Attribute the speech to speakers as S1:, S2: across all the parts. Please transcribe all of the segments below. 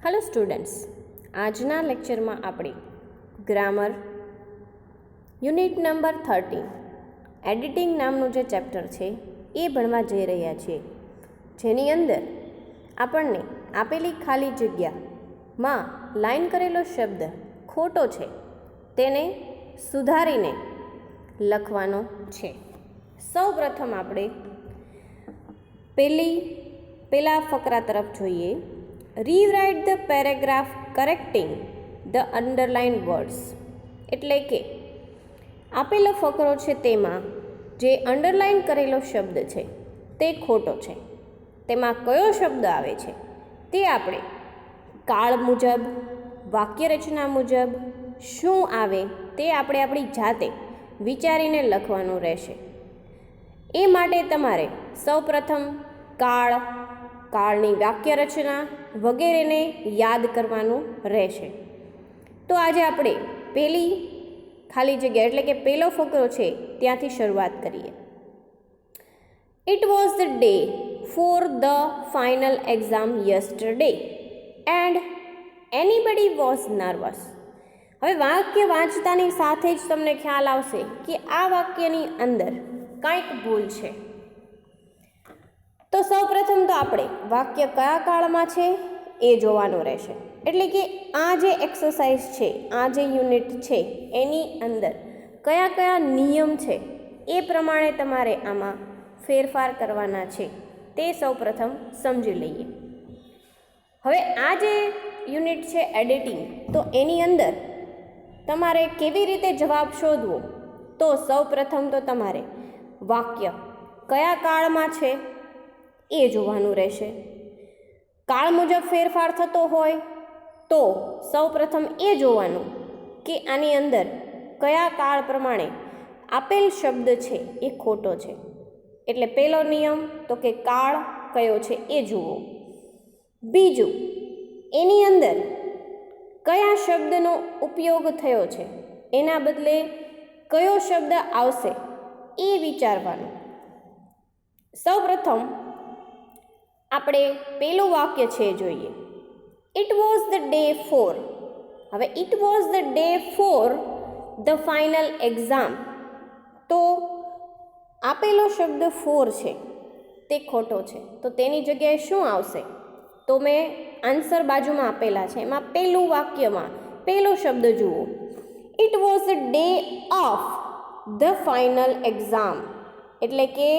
S1: Hello students, આજના લેક્ચરમાં આપણે ગ્રામર યુનિટ નંબર 13 એડિટિંગ નામનું જે ચેપ્ટર છે એ ભણવા જઈ રહ્યા છીએ, જેની અંદર આપણને આપેલી ખાલી જગ્યામાં લાઈન કરેલો શબ્દ ખોટો છે તેને સુધારીને લખવાનો છે. સૌ પ્રથમ આપણે પહેલા ફકરા તરફ જોઈએ. Rewrite the paragraph correcting the underline words. એટલે કે આપેલો ફકરો છે તેમાં જે અંડરલાઇન કરેલો શબ્દ છે તે ખોટો છે. તેમાં કયો શબ્દ આવે છે તે આપણે કાળ મુજબ, વાક્ય રચના મુજબ શું આવે તે આપણે આપણી જાતે વિચારીને લખવાનું રહેશે. એ માટે તમારે સૌપ્રથમ કાળની વાક્ય રચના વગેરેને યાદ કરવાનું રહેશે. તો આજે આપણે પહેલી ખાલી જગ્યા એટલે કે પહેલો ફકરો છે ત્યાંથી શરૂઆત કરીએ. It was the day for the final exam yesterday and anybody was nervous. હવે વાક્ય વાંચતાની સાથે જ તમને ખ્યાલ આવશે કે આ વાક્યની અંદર કંઈક ભૂલ છે. તો સૌપ્રથમ તો આપણે વાક્ય કયા કાળમાં છે એ જોવાનું રહેશે. એટલે કે આ જે એક્સરસાઇઝ છે, આ જે યુનિટ છે એની અંદર કયા કયા નિયમ છે એ પ્રમાણે તમારે આમાં ફેરફાર કરવાના છે તે સૌપ્રથમ સમજી લઈએ. હવે આ જે યુનિટ છે એડિટિંગ, તો એની અંદર તમારે કેવી રીતે જવાબ શોધવો, તો સૌપ્રથમ તો તમારે વાક્ય કયા કાળમાં છે એ જોવાનું રહેશે. કાળ મુજબ ફેરફાર થતો હોય તો સૌપ્રથમ એ જોવાનું કે આની અંદર કયા કાળ પ્રમાણે આપેલ શબ્દ છે એ ખોટો છે. એટલે પહેલો નિયમ તો કે કાળ કયો છે એ જુઓ. બીજું, એની અંદર કયા શબ્દનો ઉપયોગ થયો છે, એના બદલે કયો શબ્દ આવશે એ વિચારવાનું. સૌપ્રથમ આપણે પહેલું વાક્ય છે જોઈએ. It was the day for. હવે it was the day for the final exam. તો આપેલો શબ્દ ફોર છે તે ખોટો છે, તો તેની જગ્યાએ શું આવશે? તો મેં આન્સર બાજુમાં આપેલા છે, એમાં પહેલું વાક્યમાં પહેલો શબ્દ જુઓ. It was the day of the final exam. એટલે કે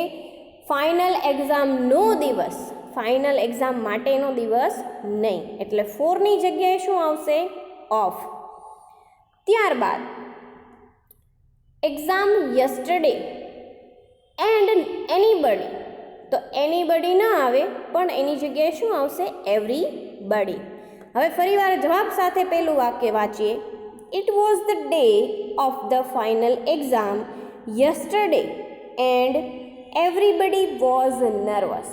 S1: ફાઇનલ એક્ઝામનો દિવસ, ફાઇનલ એક્ઝામ માટેનો દિવસ નહીં. એટલે ફોરની જગ્યાએ શું આવશે? ઓફ. ત્યારબાદ એક્ઝામ યસ્ટરડે એન્ડ એનીબડી. તો એનીબડી ન આવે પણ એની જગ્યાએ શું આવશે? એવરીબડી. હવે ફરીવાર જવાબ સાથે પહેલું વાક્ય વાંચીએ. It was the day of the final exam yesterday and everybody was nervous.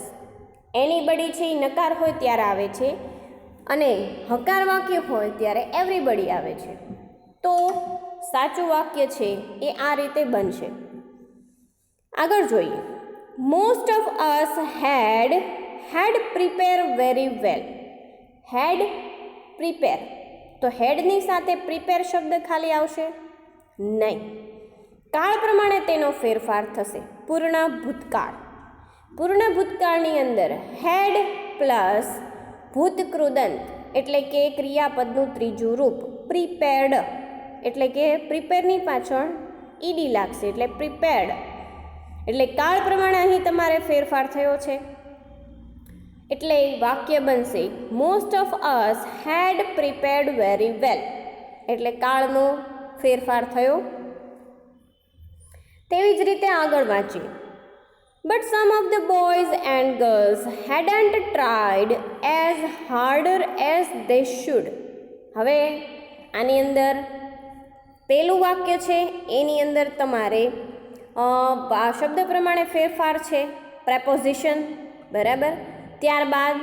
S1: Anybody છે એ નકાર હોય ત્યારે આવે છે અને હકાર વાક્ય હોય ત્યારે એવરીબડી આવે છે. તો સાચું વાક્ય છે એ આ રીતે બનશે. આગળ જોઈએ. Most of us had prepared very well. Had prepared, તો હેડની સાથે પ્રિપેર શબ્દ ખાલી આવશે નહીં. કાળ પ્રમાણે તેનો ફેરફાર થશે. પૂર્ણ ભૂતકાળ. પૂર્ણ ભૂતકાળની અંદર હેડ પ્લસ ભૂતકૃદંત એટલે કે ક્રિયાપદનું ત્રીજું રૂપ પ્રિપેર્ડ. એટલે કે પ્રિપેરની પાછળ ઈડી લાગશે એટલે પ્રિપેર્ડ. એટલે કાળ પ્રમાણે અહીં તમારે ફેરફાર થયો છે. એટલે વાક્ય બનશે most of us had prepared very well. એટલે કાળનો ફેરફાર થયો. તેવી જ રીતે આગળ વાંચીએ. But some of the boys and girls hadn't tried as harder as they should. હવે આની અંદર પહેલું વાક્ય છે એની અંદર તમારે શબ્દ પ્રમાણે ફેરફાર છે, પ્રેપોઝિશન, બરાબર. ત્યારબાદ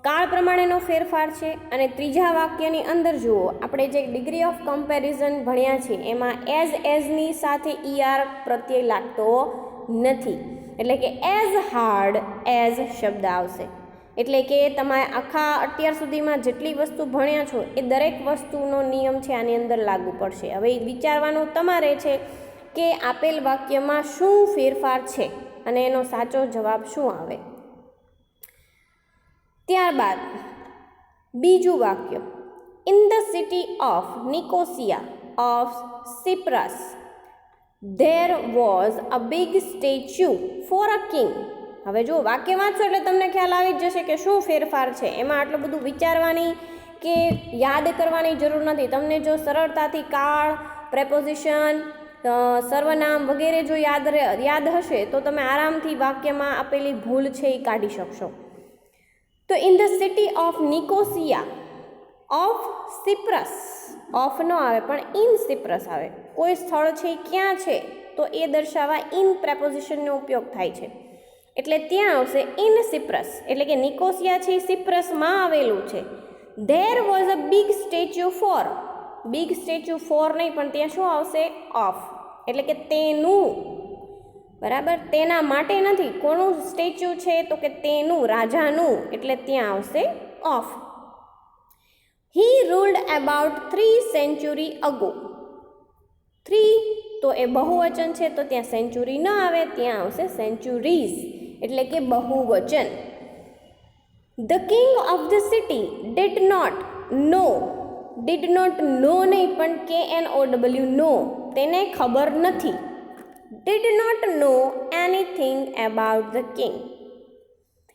S1: કાળ પ્રમાણેનો ફેરફાર છે. અને ત્રીજા વાક્યની અંદર જુઓ, આપણે જે ડિગ્રી ઓફ કમ્પેરિઝન ભણ્યા છે એમાં એઝની સાથે ઈઆર પ્રત્યય લાગતો નથી. એટલે કે એઝ હાર્ડ એઝ શબ્દ આવશે. એટલે કે તમે આખા અત્યાર સુધીમાં જેટલી વસ્તુ ભણ્યા છો એ દરેક વસ્તુનો નિયમ છે આની અંદર લાગુ પડશે. હવે વિચારવાનું તમારે છે કે આપેલ વાક્યમાં શું ફેરફાર છે અને એનો સાચો જવાબ શું આવે. ત્યારબાદ બીજું વાક્ય, in the city of Nicosia of Cyprus there was a big statue for a king. હવે જો વાક્ય વાંચો એટલે તમને ખ્યાલ આવી જ જશે કે શું ફેરફાર છે. એમાં આટલું બધું વિચારવાની કે યાદ કરવાની જરૂર નથી. તમને જો સરળતાથી કાળ, પ્રેપોઝિશન, સર્વનામ વગેરે જો યાદ હશે તો તમે આરામથી વાક્યમાં આપેલી ભૂલ છે એ કાઢી શકશો. તો in the city of Nicosia of Cyprus, of ન આવે પણ ઇન સિપ્રસ આવે. કોઈ સ્થળ છે ક્યાં છે તો એ દર્શાવવા ઇન પ્રેપોઝિશનનો ઉપયોગ થાય છે. એટલે ત્યાં આવશે ઇન સિપ્રસ, એટલે કે નિકોસિયા છે સિપ્રસમાં આવેલું છે. There was a big statue for, big statue for નહીં પણ ત્યાં શું આવશે ઓફ, એટલે કે તેનું, બરાબર, તેના માટે નથી. કોનું સ્ટેચ્યુ છે તો કે તેનું, રાજાનું, એટલે ત્યાં આવશે of. He ruled about 3 century ago. 3 તો એ બહુવચન છે તો ત્યાં સેન્ચુરી ન આવે, ત્યાં આવશે સેન્ચુરીઝ, એટલે કે બહુવચન. The king of the city did not know, did not know નહીં પણ KNOW નો, તેને ખબર નથી. Did not know anything about the king,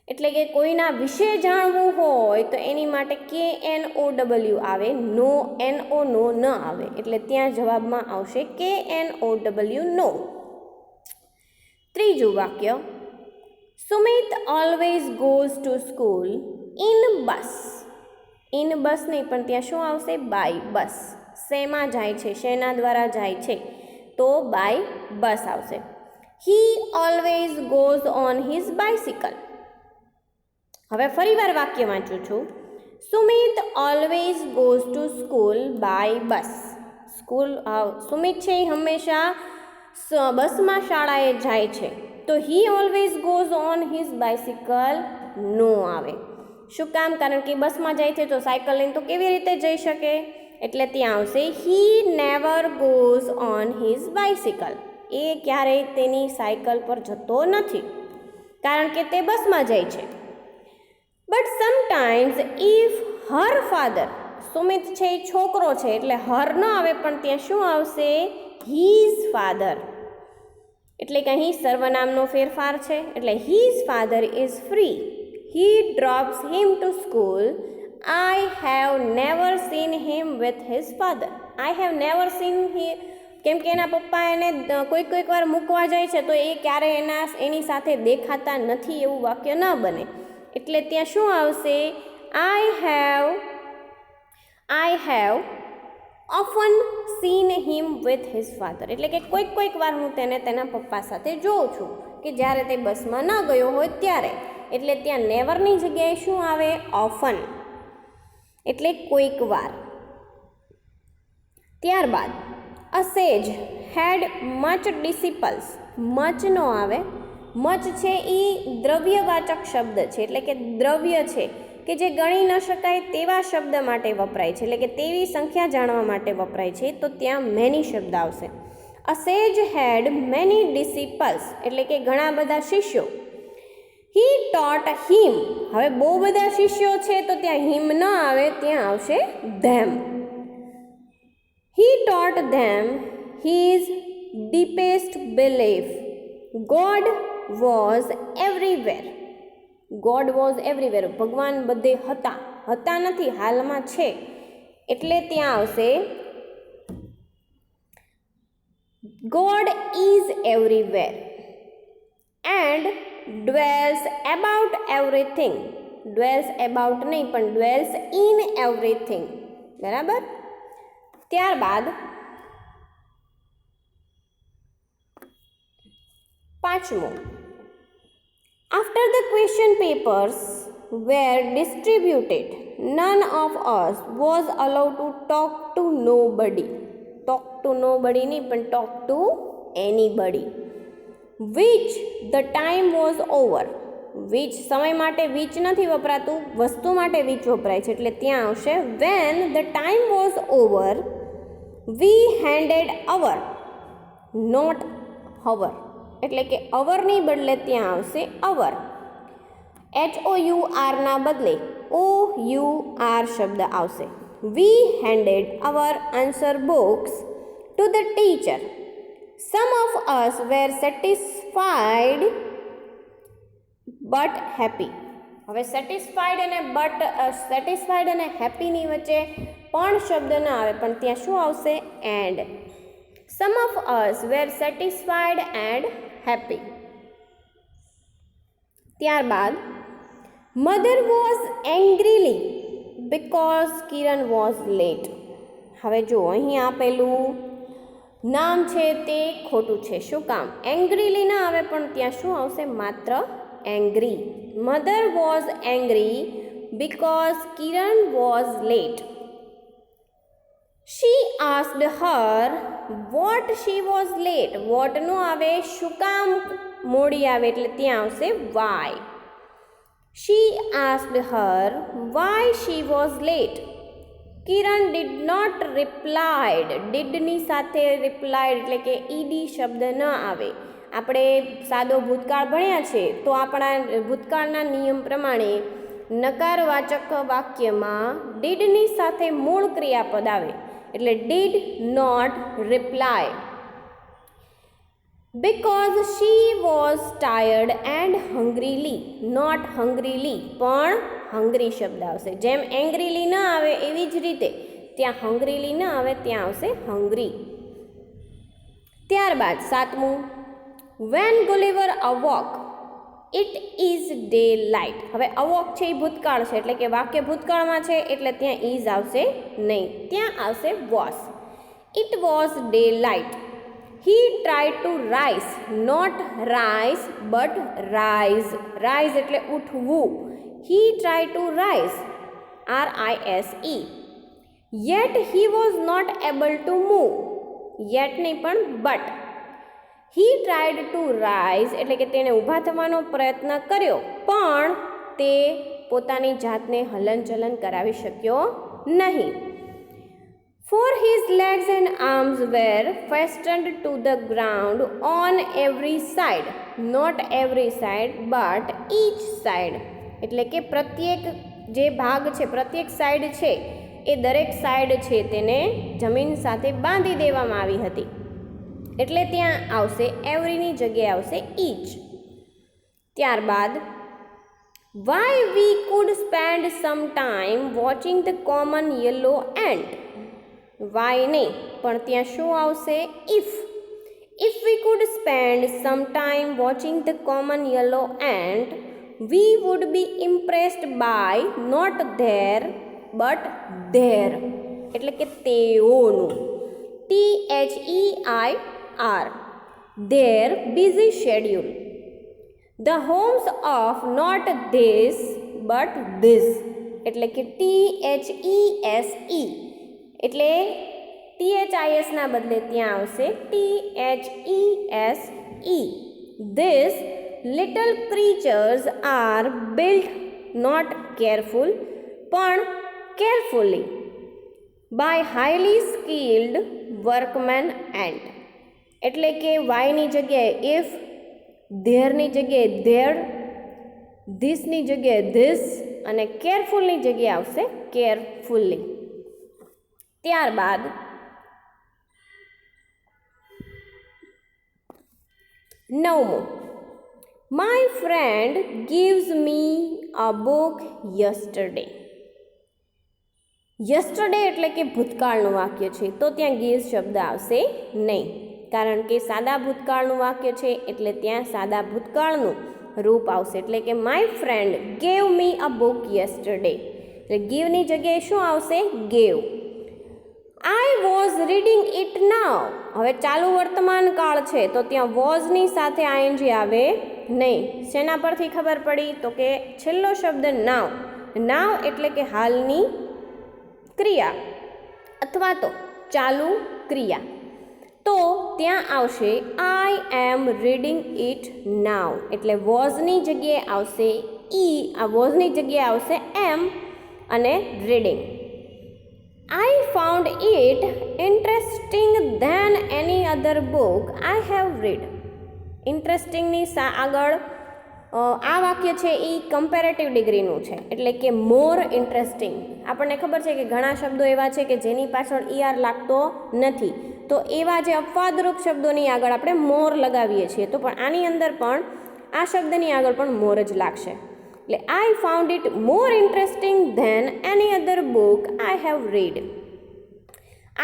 S1: એટલે કે કોઈના વિશે જાણવું હોય તો એની માટે KNOW આવે, નો NO ન આવે, એટલે ત્યાં જવાબમાં આવશે KNOW નો. ત્રીજું વાક્ય, Sumit always goes to school in bus. In bus નહીં પણ ત્યાં શું આવશે બાય બસ. શેમાં જાય છે, શેના દ્વારા જાય છે તો બાય બસ આવશે. He always goes on his bicycle. હવે ફરીવાર વાક્ય વાંચું છું. Sumit always goes to school by bus. Sumit છે એ હંમેશા બસમાં શાળાએ જાય છે. તો he always goes on his bicycle નો આવે. શું કામ? કારણ કે બસમાં જાય છે તો સાયકલ લઈને તો કેવી રીતે જઈ શકે, એટલે ત્યાં આવશે he never goes on his bicycle. એ ક્યારેય તેની સાયકલ પર જતો નથી કારણ કે તે બસમાં જાય છે. But sometimes if her father, Sumit છે એ છોકરો છે એટલે હર ન આવે પણ ત્યાં શું આવશે હીઝ ફાધર, એટલે કે અહીં સર્વનામનો ફેરફાર છે. એટલે his father is free, he drops him to school. I have never seen him with his father. I have never seen him, કેમ કે એના પપ્પા એને કોઈક વાર મૂકવા જાય છે તો એ ક્યારેય એની સાથે દેખાતા નથી, એવું વાક્ય ન બને. એટલે ત્યાં શું આવશે I have often scene him with his father, એટલે કે કોઈક વાર હું તેને તેના પપ્પા સાથે જોઉં છું કે જ્યારે તે બસમાં ન ગયો હોય ત્યારે. એટલે ત્યાં નેવરની જગ્યાએ શું આવે ઓફન, એટલે કોઈક વાર. ત્યારબાદ અ સેજ હેડ મચ ડિસિપલ્સ. મચ નો આવે, મચ છે એ દ્રવ્યવાચક શબ્દ છે, એટલે કે દ્રવ્ય છે કે જે ગણી ન શકાય તેવા શબ્દ માટે વપરાય છે, એટલે કે તેવી સંખ્યા જાણવા માટે વપરાય છે. તો ત્યાં મેની શબ્દ આવશે. અ સેજ હેડ મેની ડિસિપલ્સ, એટલે કે ઘણા બધા શિષ્યો. હી ટોટ હિમ, હવે બહુ બધા શિષ્યો છે તો ત્યાં હિમ ન આવે, ત્યાં આવશે them. He taught them his deepest belief. God was everywhere. God was everywhere, ભગવાન બધે હતા, હતા નથી હાલમાં છે, એટલે ત્યાં આવશે God is everywhere. And dwells about everything. Dwells about નહીં પણ ડ્વેલ્સ ઇન એવરીથિંગ, બરાબર. ત્યારબાદ પાંચમું, after the question papers were distributed none of us was allowed to talk to nobody. Talk to nobody નહીં પણ talk to anybody. Which the time was over. which સમય માટે which નથી વપરાતું, વસ્તુ માટે which વપરાય છે એટલે ત્યાં આવશે when the time was over we handed our, not our, એટલે કે અવરની બદલે ત્યાં આવશે અવર. HOUR ના બદલે OUR શબ્દ આવશે. We handed our answer books to the teacher. Some of us were satisfied but happy. હવે સેટિસ્ફાઈડ અને હેપીની વચ્ચે પણ શબ્દ ન આવે, પણ ત્યાં શું આવશે? And. Some of us were satisfied and happy. ત્યારબાદ mother was angrily because Kiran was late. હવે જો અહીં આપેલું નામ છે તે ખોટું છે. શું કામ? એંગ્રીલી ના આવે, પણ ત્યાં શું આવશે? માત્ર angry. Mother was angry because Kiran was late. She asked her what she was late. What નો આવે, શું કામ મોડી આવે એટલે ત્યાં આવશે why. She asked her why she was late. Kiran did not replied. did ની સાથે replied એટલે કે ed શબ્દ ન આવે. આપણે સાદો ભૂતકાળ ભણ્યા છે તો આપણા ભૂતકાળના નિયમ પ્રમાણે નકારવાચક વાક્યમાં did ની સાથે મૂળ ક્રિયાપદ આવે એટલે did not reply. Because she was tired and hungrily, not hungrily, પણ hungry શબ્દ આવશે. જેમ angrily ન આવે એવી જ રીતે ત્યાં hungrily ન આવે, ત્યાં આવશે hungry. ત્યારબાદ સાતમું, when Gulliver awoke it is daylight. હવે અવોક છે એ ભૂતકાળ છે એટલે કે વાક્ય ભૂતકાળમાં છે એટલે ત્યાં is આવશે નહીં, ત્યાં આવશે was. It was daylight. He tried to rise, not rise but rise. rise એટલે ઉઠવું. He tried to rise, RISE. Yet he was not able to move. Yet નહીં પણ but. He tried to rise એટલે કે તેણે ઊભા થવાનો પ્રયત્ન કર્યો પણ તે પોતાની જાતને હલનચલન કરાવી શક્યો નહીં. For his legs and arms were fastened to the ground on every side. Not every side but each side. એટલે કે પ્રત્યેક જે ભાગ છે, પ્રત્યેક સાઈડ છે એ દરેક સાઈડ છે તેને જમીન સાથે બાંધી દેવામાં આવી હતી એટલે ત્યાં આવશે એવરીની જગ્યાએ આવશે each. ત્યારબાદ why we could spend some time watching the common yellow ant. why નહીં પણ ત્યાં શું આવશે? if. if we could spend some time watching the common yellow ant we would be impressed by not their but their એટલે કે તેઓનું, THEIR, their busy schedule. The homes of not this but this એટલે કે THESE એટલે THIS ના બદલે ત્યાં આવશે THESE. This little creatures are built not careful પણ carefully by highly skilled workmen ant. એટલે કે વાયની જગ્યાએ if, ધેરની જગ્યાએ ધેર, ધીસની જગ્યાએ ધીસ અને કેરફુલની જગ્યાએ આવશે કેરફુલ્લી. ત્યારબાદ નવમું, My friend gives me a book yesterday. yesterday એટલે કે ભૂતકાળનું વાક્ય છે તો ત્યાં gives શબ્દ આવશે નહીં, કારણ કે સાદા ભૂતકાળનું વાક્ય છે એટલે ત્યાં સાદા ભૂતકાળનું રૂપ આવશે. એટલે કે my friend gave me a book yesterday એટલે giveની જગ્યાએ શું આવશે? gave. I was reading it now. હવે ચાલુ વર્તમાન કાળ છે તો ત્યાં વોઝની સાથે ing આવે નહીં. શેના પરથી ખબર પડી? તો કે છેલ્લો શબ્દ નાવ. નાવ એટલે કે હાલની ક્રિયા અથવા તો ચાલુ ક્રિયા. તો ત્યાં આવશે આઈ એમ રીડિંગ ઇટ નાવ, એટલે વોઝની જગ્યાએ આવશે ઈ, આ વોઝની જગ્યાએ આવશે એમ અને reading. I found it interesting than any other book I have read. ઇન્ટરેસ્ટિંગની આગળ આ વાક્ય છે એ કમ્પેરેટિવ ડિગ્રીનું છે, એટલે કે મોર ઇન્ટરેસ્ટિંગ. આપણને ખબર છે કે ઘણા શબ્દો એવા છે કે જેની પાછળ ઈઆર લાગતો નથી, તો એવા જે અપવાદરૂપ શબ્દોની આગળ આપણે મોર લગાવીએ છીએ, તો પણ આની અંદર પણ આ શબ્દની આગળ પણ મોર જ લાગશે. એટલે I found it more interesting than any other book I have read.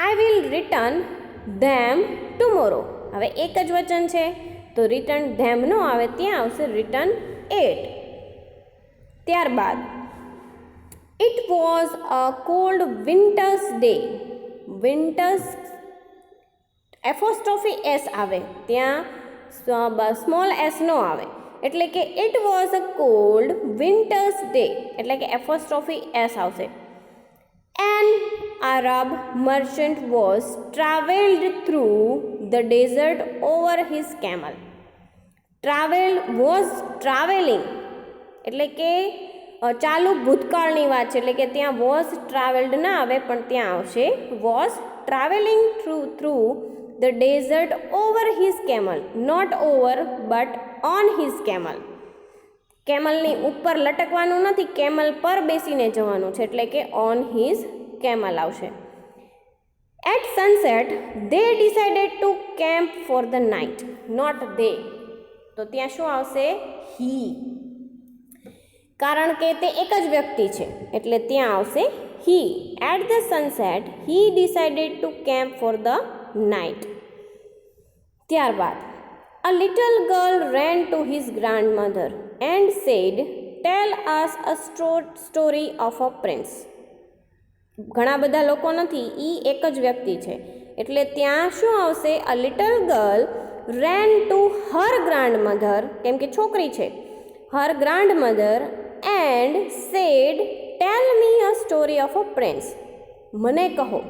S1: I will return them tomorrow. હવે એક જ વચન છે તો રિટર્ન ધેમ નો આવે, ત્યાં આવશે રિટર્ન ઇટ. ત્યારબાદ it was a cold winters day. Winters apostrophe s આવે, ત્યાં સ્મોલ એસ નો આવે, એટલે કે it was a cold winters day, એટલે કે એફોસ્ટ્રોફી એસ આવશે. An Arab merchant was travelled through the desert over his camel. Travel was travelling, એટલે કે ચાલુ ભૂતકાળની વાત છે, એટલે કે ત્યાં વોઝ ટ્રાવેલ્ડ ના આવે પણ ત્યાં આવશે was travelling through the desert over his camel, not over but on his camel. કેમલની ઉપર લટકવાનું નથી, કેમલ પર બેસીને જવાનું છે, એટલે કે ઓન હિઝ કેમલ આવશે. At sunset they decided to camp for the night, not they. તો ત્યાં શું આવશે he, કારણ કે તે એક જ વ્યક્તિ છે એટલે ત્યાં આવશે he. At the sunset he decided to camp for the night. ત્યારબાદ a little girl ran to his grandmother and said, tell us a story of a prince. ઘણા બધા લોકો નથી, એ એક જ વ્યક્તિ છે એટલે ત્યાં શું આવશે a little girl ran to her grandmother, કેમ કે છોકરી છે, her grandmother and said, tell me a story of a prince. મને કહો.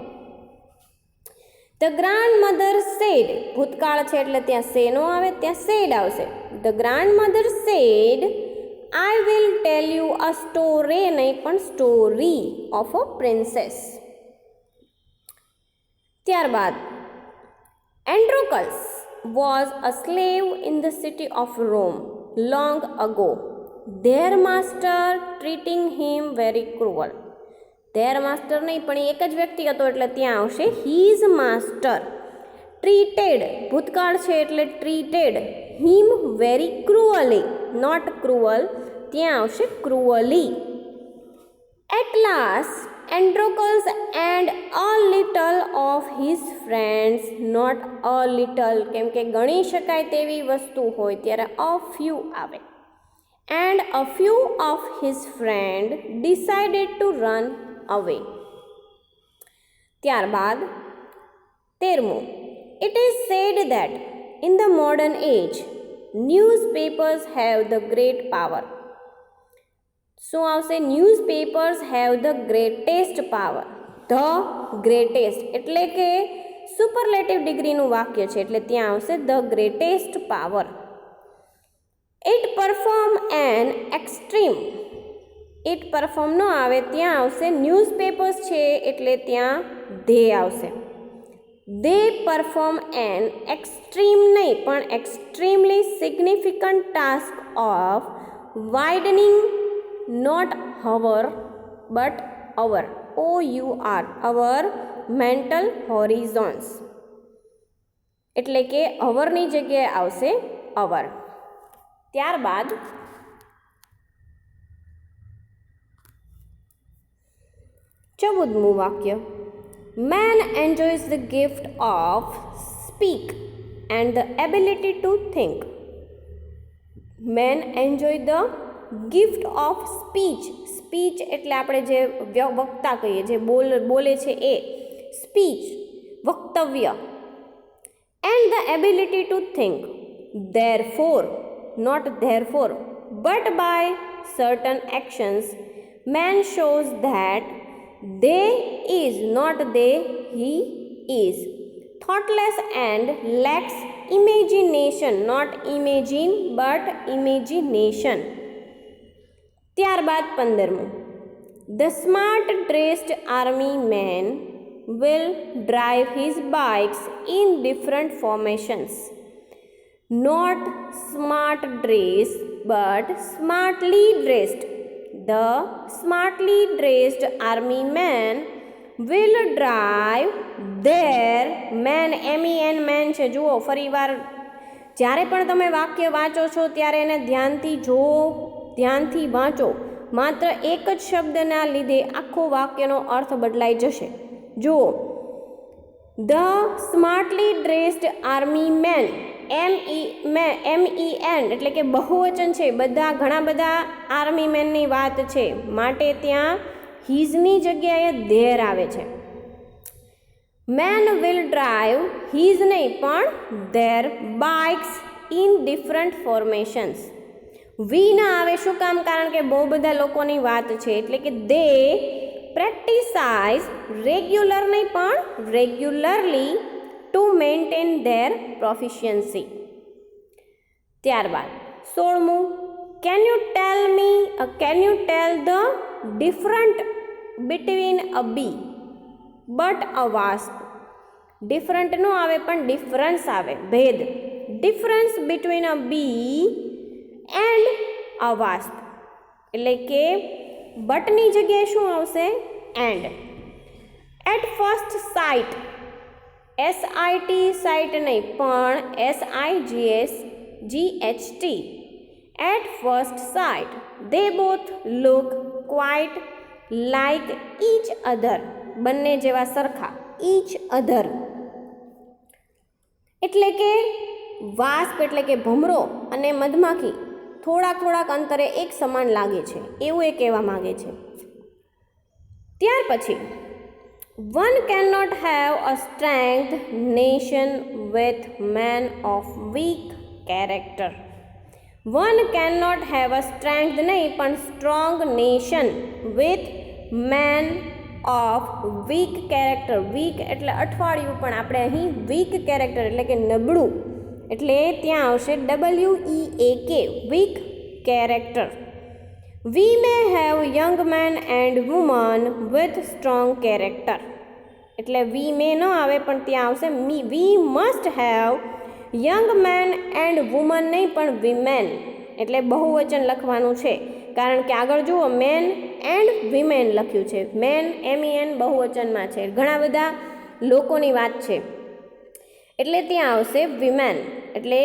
S1: The grandmother said, ભૂતકાળ છે એટલે ત્યાં say નો આવે, ત્યાં said આવશે. The grandmother said, I will tell you a story, નહીં પણ story of a princess. ત્યારબાદ Androcles was a slave in the city of Rome long ago. Their master treating him very cruel. Their master નહીં પણ એક જ વ્યક્તિ હતો એટલે ત્યાં આવશે his master. Treated ભૂતકાળ છે એટલે treated him very cruelly, not cruel, ત્યાં આવશે cruelly. At last Androcles and a little of his friends, not a little, કેમ કે ગણી શકાય તેવી વસ્તુ હોય ત્યારે a few આવે. And a few of his friends decided to run away. ત્યારબાદ 13મું, it is said that in the modern age newspapers have the great power. શું આવશે? Newspapers have the greatest power. The greatest એટલે કે superlative ડિગ્રીનું વાક્ય છે એટલે ત્યાં આવશે the greatest power. It perform an extreme. It perform ન આવે, ત્યાં આવશે ન્યૂઝપેપર્સ છે એટલે ત્યાં ધે આવશે. દે પરફોર્મ એન એક્સ્ટ્રીમ નહીં પણ extremely significant task of widening, not our but our, our, our mental horizons, એટલે કે અવરની જગ્યાએ આવશે અવર. ત્યારબાદ 14મું વાક્ય, man enjoys the gift of speak and the ability to think. Man enjoy the gift of speech. Speech એટલે આપણે જે વક્તા કહીએ, જે બોલે છે એ સ્પીચ, વક્તવ્ય. And the ability to think. Therefore, not therefore, but by certain actions man shows that they is, not they he is. thoughtless and lacks imagination, not imagine but imagination. ત્યારબાદ 15મું, the smart dressed army man will drive his bikes in different formations. Not smart dressed but smartly dressed. The smartly dressed army man will drive their man, MEN man છે. જુઓ ફરીવાર જ્યારે પણ તમે વાક્ય વાંચો છો ત્યારે એને ધ્યાનથી જુઓ, ધ્યાનથી વાંચો. માત્ર એક જ શબ્દના લીધે આખો વાક્યનો અર્થ બદલાઈ જશે. જુઓ, the smartly dressed army main, MEN એટલે કે બહુવચન છે, બધા ઘણા બધા આર્મી મેનની વાત છે, માટે ત્યાં હિઝની જગ્યાએ ધેર આવે છે. મેન વિલ ડ્રાઈવ, હિઝ નહીં પણ ધેર, બાઇક્સ ઇન ડિફરન્ટ ફોર્મેશન્સ. વી ના આવે, શું કામ? કારણ કે બહુ બધા લોકોની વાત છે, એટલે કે દે પ્રેક્ટિસાઇઝ, રેગ્યુલર નહીં પણ regularly, to maintain their proficiency. ત્યારબાદ 16મું, can you tell the different between a bee but a wasp. Different નો આવે પણ ડિફરન્સ આવે, ભેદ. Difference between a bee and a wasp, એટલે કે બટની જગ્યાએ શું આવશે? And. At first sight, SIT site નહીં પણ SIGHT. At first sight they both look quite like each other. બંને જેવા સરખા, each other એટલે કે વાસ્પ એટલે કે ભમરો અને મધમાખી થોડાક અંતરે એક સમાન લાગે છે, એવું એ કહેવા માંગે છે. ત્યાર પછી, one cannot have a strength nation with men of weak character. One cannot have a strength નહીં પણ strong nation with men of weak character. weak એટલે અઠવાડિયું, પણ આપણે અહીં weak character એટલે કે નબળું, એટલે ત્યાં આવશે WEAK, weak character. We may have young men and women with strong character. એટલે we may ન આવે પણ ત્યાં આવશે we must have young men and women નહીં પણ women, એટલે બહુવચન લખવાનું છે, કારણ કે આગળ જુઓ મેન એન્ડ વિમેન લખ્યું છે. મેન MEN બહુવચનમાં છે, ઘણા બધા લોકોની વાત છે, એટલે ત્યાં આવશે વિમેન, એટલે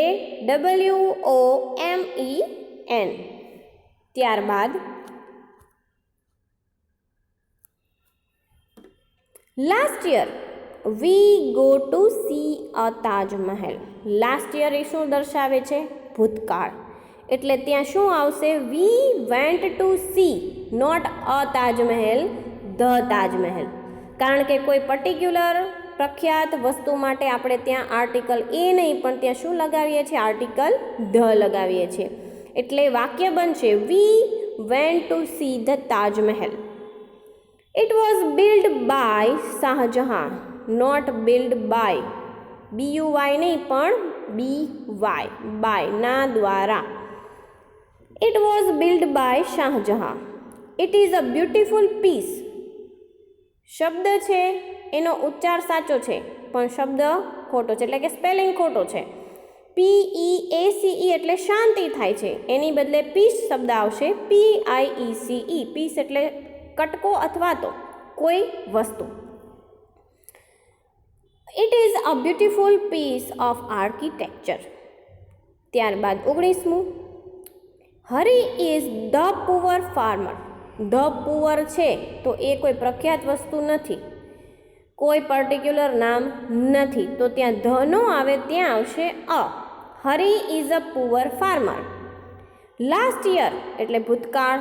S1: WOMEN. ત્યારબાદ last year we go to see a Taj Mahal. Last year એ શું દર્શાવે છે? ભૂતકાળ, એટલે ત્યાં શું આવશે? We went to see, not a Taj Mahal, the Taj Mahal, કારણ કે કોઈ પર્ટિક્યુલર પ્રખ્યાત વસ્તુ માટે આપણે ત્યાં આર્ટિકલ એ નહીં પણ ત્યાં શું લગાવીએ છીએ? આર્ટિકલ ધ લગાવીએ છીએ. એટલે વાક્ય બનશે we went to see the Taj Mahal. It was build by Shah Jahan, not build by, BUY નહીં પણ BY, બાય, ના દ્વારા. It was build by Shah Jahan. It is a beautiful piece. શબ્દ છે એનો ઉચ્ચાર સાચો છે પણ શબ્દ ખોટો છે, એટલે કે સ્પેલિંગ ખોટો છે. PEACE એટલે શાંતિ થાય છે, એની બદલે પીસ શબ્દ આવશે PIECE. પીસ એટલે કટકો અથવા તો કોઈ વસ્તુ. It is a beautiful piece of architecture. ત્યારબાદ 19મું, Hari is the poor farmer. The poor છે તો એ કોઈ પ્રખ્યાત વસ્તુ નથી, કોઈ પર્ટિક્યુલર નામ નથી, તો ત્યાં ધ નો આવે, ત્યાં આવશે a. Hari is a poor farmer. Last year એટલે ભૂતકાળ,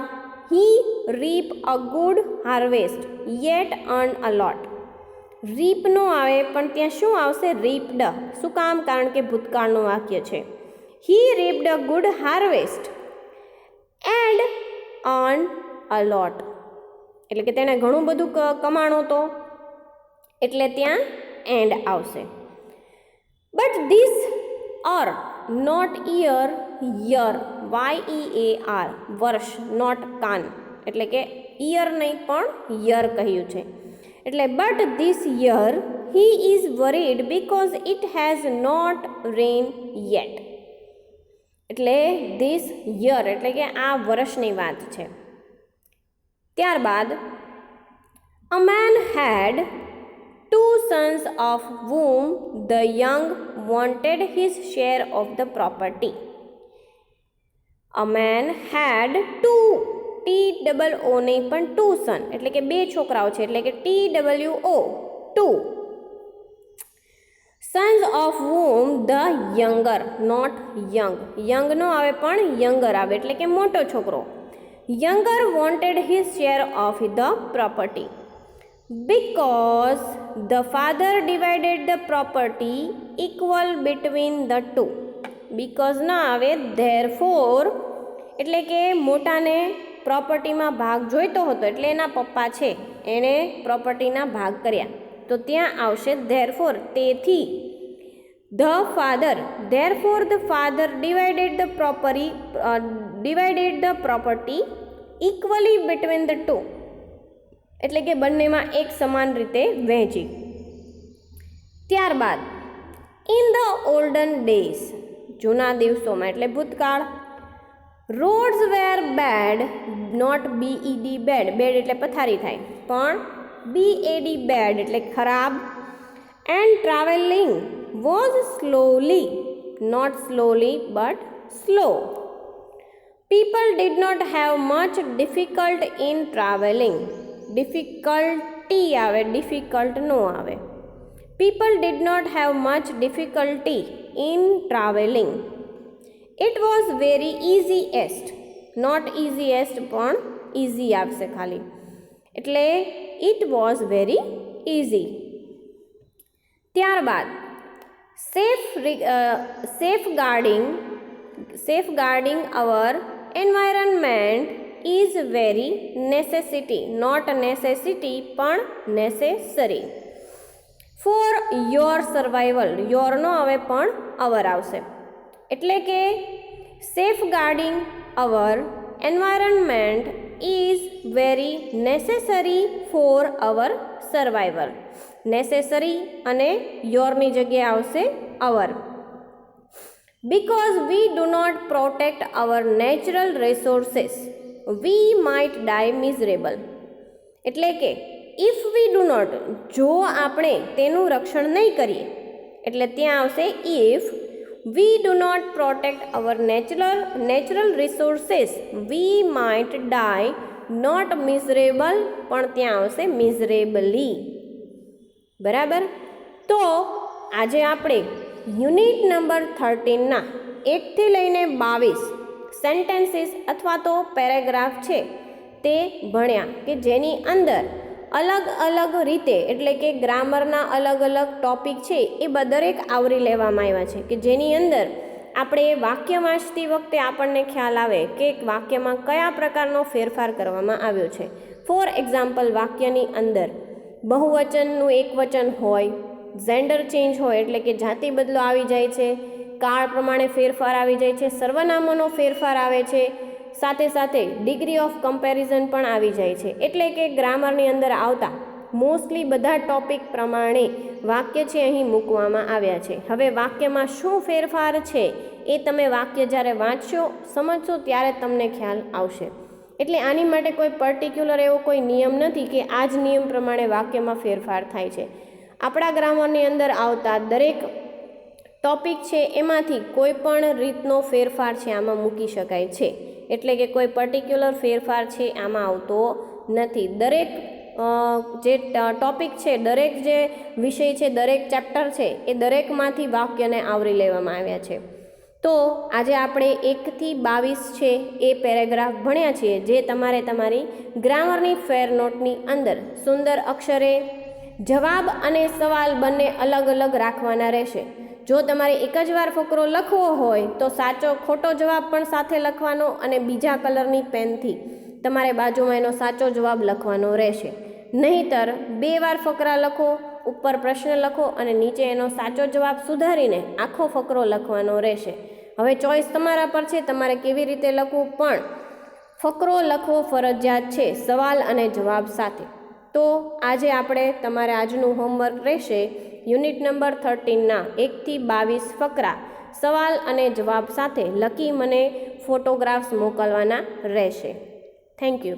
S1: he reap a good harvest yet earn a lot. Reap નો આવે પણ ત્યાં શું આવશે? રીપડ. શું કામ? કારણ કે ભૂતકાળનું વાક્ય છે. He reaped a good harvest and earn a lot, એટલે કે તેણે ઘણું બધું કમાણો તો, એટલે ત્યાં એન્ડ આવશે. But this are not year, year YEAR વર્ષ, નોટ કાન, એટલે કે ઈયર નહીં પણ યર કહ્યું છે. એટલે but this year he is worried because it has not rain yet. એટલે ધીસ યર એટલે કે આ વર્ષની વાત છે. ત્યારબાદ a man had 2 sons of whom the young wanted his share of the property. A man had 2 TOO નહીં પણ 2 son એટલે કે 2 છોકરાઓ છે એટલે કે TWO 2 sons of whom the younger, not young, young નો આવે પણ younger આવે એટલે કે મોટો છોકરો. Younger wanted his share of the property. Because the father divided the property equal between the two. Because ના આવે therefore એટલે કે મોટાને પ્રોપર્ટીમાં ભાગ જોઈતો હતો એટલે એના પપ્પા છે એણે પ્રોપર્ટીના ભાગ કર્યા તો ત્યાં આવશે therefore તેથી therefore the father divided the property equally between the two એટલે કે બંનેમાં એક સમાન રીતે વહેંચી. ત્યારબાદ ઇન ધ ઓલ્ડન ડેઝ જૂના દિવસોમાં એટલે ભૂતકાળ roads were bad, not BED bed, bed એટલે પથારી થાય પણ BAD બેડ એટલે ખરાબ. And travelling was slowly, not slowly but slow. People did not have much difficult in traveling. Difficulty આવે, difficult નો આવે. People did not have much difficulty in traveling. It was very easiest, not easiest પણ easy આવશે ખાલી એટલે it was very easy. ત્યારબાદ safeguarding our environment is very necessity, not necessity પણ necessary for your survival. your નો આવે પણ our આવશે એટલે કે safeguarding our environment is very necessary for our survival. necessary અને your ની જગ્યાએ આવશે our. Because we do not protect our natural resources, we might die miserable. એટલે કે if we do not, જો આપણે તેનું રક્ષણ નહીં કરીએ એટલે ત્યાં આવશે if we do not protect our natural resources, we might die not miserable પણ ત્યાં આવશે miserably. બરાબર. તો આજે આપણે યુનિટ નંબર 13ના 1 થી લઈને 22 સેન્ટેન્સીસ અથવા તો પેરેગ્રાફ છે તે ભણ્યા કે જેની અંદર અલગ અલગ રીતે એટલે કે ગ્રામરના અલગ અલગ ટોપિક છે એ દરેક આવરી લેવામાં આવ્યા છે કે જેની અંદર આપણે વાક્ય વાંચતી વખતે આપણને ખ્યાલ આવે કે વાક્યમાં કયા પ્રકારનો ફેરફાર કરવામાં આવ્યો છે. ફોર એક્ઝામ્પલ વાક્યની અંદર બહુવચનનું એકવચન હોય, જેન્ડર ચેન્જ હોય એટલે કે જાતિ બદલો આવી જાય છે, કાળ પ્રમાણે ફેરફાર આવી જાય છે, સર્વનામોનો ફેરફાર આવે છે, સાથે સાથે ડિગ્રી ઓફ કમ્પેરિઝન પણ આવી જાય છે. એટલે કે ગ્રામરની અંદર આવતા મોસ્ટલી બધા ટોપિક પ્રમાણે વાક્ય છે અહીં મૂકવામાં આવ્યા છે. હવે વાક્યમાં શું ફેરફાર છે એ તમે વાક્ય જ્યારે વાંચશો સમજશો ત્યારે તમને ખ્યાલ આવશે. એટલે આની માટે કોઈ પર્ટિક્યુલર એવો કોઈ નિયમ નથી કે આ જ નિયમ પ્રમાણે વાક્યમાં ફેરફાર થાય છે. આપણા ગ્રામરની અંદર આવતા દરેક ટોપિક છે એમાંથી કોઈ પણ રીતનો ફેરફાર છે આમાં મૂકી શકાય છે. એટલે કે કોઈ પર્ટિક્યુલર ફેરફાર છે આમાં આવતો નથી. દરેક જે ટોપિક છે, દરેક જે વિષય છે, દરેક ચેપ્ટર છે એ દરેકમાંથી વાક્યને આવરી લેવામાં આવ્યા છે. તો આજે આપણે 1 થી 22 છે એ પેરેગ્રાફ ભણ્યા છીએ જે તમારે તમારી ગ્રામરની ફેર નોટની અંદર સુંદર અક્ષરે જવાબ અને સવાલ બંને અલગ અલગ રાખવાના રહેશે. જો તમારે એક જ વાર ફકરો લખવો હોય તો સાચો ખોટો જવાબ પણ સાથે લખવાનો અને બીજા કલરની પેનથી તમારે બાજુમાં એનો સાચો જવાબ લખવાનો રહેશે. નહીંતર 2 વાર ફકરા લખો ઉપર પ્રશ્ન લખો અને નીચે એનો સાચો જવાબ સુધારીને આખો ફકરો લખવાનો રહેશે. હવે ચોઈસ તમારા પર છે, તમારે કેવી રીતે લખવું, પણ ફકરો લખવો ફરજિયાત છે સવાલ અને જવાબ સાથે. તો આજે આપણે તમારે આજનું હોમવર્ક રહેશે યુનિટ નંબર 13ના 1 થી 22 ફકરા સવાલ અને જવાબ સાથે લખી મને ફોટોગ્રાફ્સ મોકલવાના રહેશે. Thank you.